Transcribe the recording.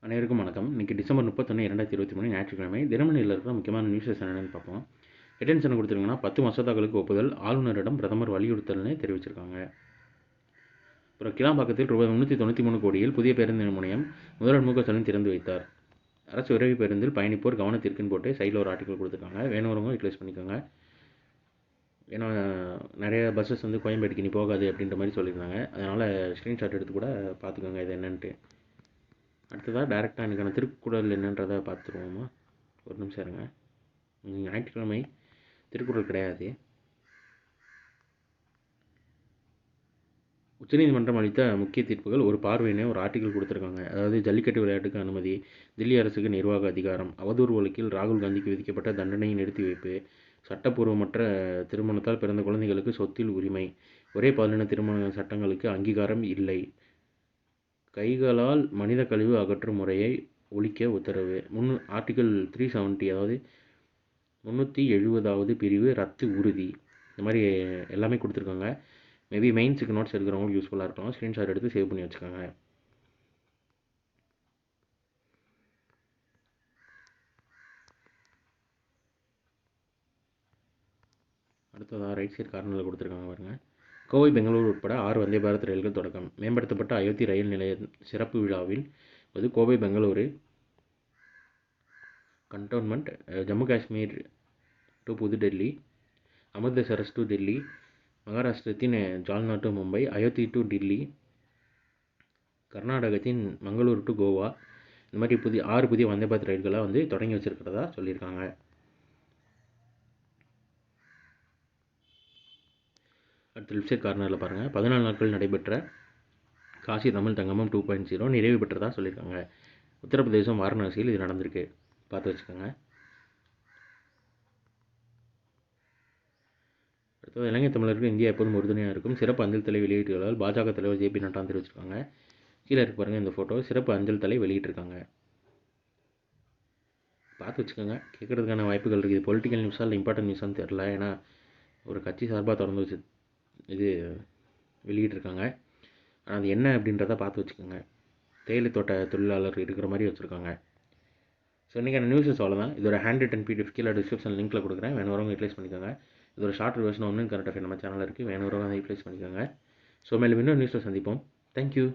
அனைவருக்கும் வணக்கம். இன்றைக்கி டிசம்பர் 31, 2023 ஞாயிற்றுக்கிழமை. தினமணியில் இருக்கிற முக்கியமான நியூஸஸ் என்னென்னு பார்ப்போம். ஹெட்லைன்ஸ் என்ன கொடுத்துருங்கன்னா, 10 மசோதாக்களுக்கு ஒப்புதல், ஆளுநரிடம் பிரதமர் வலியுறுத்தல்னு தெரிவிச்சிருக்காங்க. அப்புறம் கிளாம்பாக்கத்தில் ரூபாய் 393 கோடியில் புதிய பேருந்து முனையம் முதல்வர் மு க ஸ்டாலின் திறந்து வைத்தார். அரசு விரைவு பேருந்தில் பயணிப்போர் கவனத்திற்குன்னு போட்டு சைடில் ஒரு ஆர்டிக்கல் கொடுத்துருக்காங்க. வேணுறவங்க யூட்டிலைஸ் பண்ணிக்கோங்க. ஏன்னா நிறைய பஸ்ஸஸ் வந்து கோயம்பேடுக்கு நீ போகாது அப்படின்ற மாதிரி சொல்லியிருந்தாங்க. அதனால் ஸ்க்ரீன்ஷாட் எடுத்து கூட பார்த்துக்கோங்க இது என்னன்ட்டு. அடுத்ததாக டேரெக்டாக இன்றைக்கான திருக்குறள் என்னன்றதை பார்த்துருவோமா? ஒரு நிமிஷம் இருங்க. ஞாயிற்றுக்கிழமை திருக்குறள் கிடையாது. உச்சநீதிமன்றம் அளித்த முக்கிய தீர்ப்புகள் ஒரு பார்வையினே ஒரு ஆர்டிக்கல் கொடுத்துருக்காங்க. அதாவது ஜல்லிக்கட்டு விளையாட்டுக்கு அனுமதி, தில்லி அரசுக்கு நிர்வாக அதிகாரம், அவதூறு வழக்கில் ராகுல் காந்திக்கு விதிக்கப்பட்ட தண்டனையை நிறுத்தி வைப்பு, சட்டப்பூர்வமற்ற திருமணத்தால் பிறந்த குழந்தைகளுக்கு சொத்தில் உரிமை, ஒரே பாலின திருமண சட்டங்களுக்கு அங்கீகாரம் இல்லை, கைகளால் மனித கழிவு அகற்றும் முறையை ஒழிக்க உத்தரவு, ஆர்டிக்கல் 370 அதாவது 370வது பிரிவு ரத்து உறுதி. இந்த மாதிரி எல்லாமே கொடுத்துருக்காங்க. மேபி மெயின்ஸுக்கு நோட்ஸ் எடுக்கிறவங்களுக்கு யூஸ்ஃபுல்லாக இருக்கலாம். ஸ்க்ரீன்ஷாட் எடுத்து சேவ் பண்ணி வச்சுக்கோங்க. அடுத்ததாக ரைட் சைட் கார்னரில் கொடுத்துருக்காங்க பாருங்கள். கோவை பெங்களூர் உட்பட 6 வந்தே பாரத் ரயில்கள் தொடக்கம். மேம்படுத்தப்பட்ட அயோத்தி ரயில் நிலைய சிறப்பு விழாவில் Kovai Bengaluru cantonment, Jammu Kashmir to Pudhu Delhi, Amritsar to Delhi, மகாராஷ்டிரத்தின் ஜால்னா டு மும்பை, அயோத்தி டு டில்லி, கர்நாடகத்தின் மங்களூர் டு கோவா, இந்த மாதிரி 6 புதிய வந்தே பாரத் ரயில்களை தொடங்கி வச்சிருக்கிறதா சொல்லியிருக்காங்க. அடுத்த லெஃப்ட் சைட் கார்னரில் பாருங்கள். 14 நாட்கள் நடைபெற்ற காசி தமிழ் தங்கமம் 2.0 நிறைவு பெற்றதாக சொல்லியிருக்காங்க. உத்தரப்பிரதேசம் வாரணாசியில் இது நடந்திருக்கு. பார்த்து வச்சுக்கோங்க. அடுத்தது இலங்கை தமிழருக்கு இந்தியா எப்போதும் உறுதுணையாக இருக்கும். சிறப்பு அஞ்சல் தலை வெளியீட்டுகளால் பாஜக தலைவர் ஜே பி நட்டா தெரிவிச்சிருக்காங்க. கீழே இருக்கு பாருங்கள் இந்த ஃபோட்டோ. சிறப்பு அஞ்சல் தலை வெளியிட்டிருக்காங்க. பார்த்து வச்சுக்கோங்க. கேட்குறதுக்கான வாய்ப்புகள் இருக்குது. இது பொலிட்டிக்கல் நியூஸாக இல்லை இம்பார்ட்டன்ட் நியூஸான்னு தெரில. ஏன்னா ஒரு கட்சி சார்பாக திறந்து வச்சு இது வெளியிட்டிருக்காங்க. ஆனால் அது என்ன அப்படின்றத பார்த்து வச்சுக்கோங்க. தேயிலை தோட்ட தொழிலாளர் இருக்கிற மாதிரி வச்சுருக்காங்க. ஸோ இன்றைக்கான நியூஸஸ் அவ்வளோதான். இதோட ஹேண்ட் ரிட்டன் பிடிஎஃப் கீழே டிஸ்கிரிப்ஷன் லிங்க்கில் கொடுக்குறேன். வேணுறவங்க யூட்டிலைஸ் பண்ணிக்கோங்க. இது ஒரு ஷார்ட் வெர்ஷன் கரண்ட் அஃபேர் நம்ம சேனலில் இருக்குது. வேணுறவங்க அதை யூட்டிலைஸ் பண்ணிக்கோங்க. ஸோ மேலும் இன்னொரு நியூஸில் சந்திப்போம். தேங்க்யூ.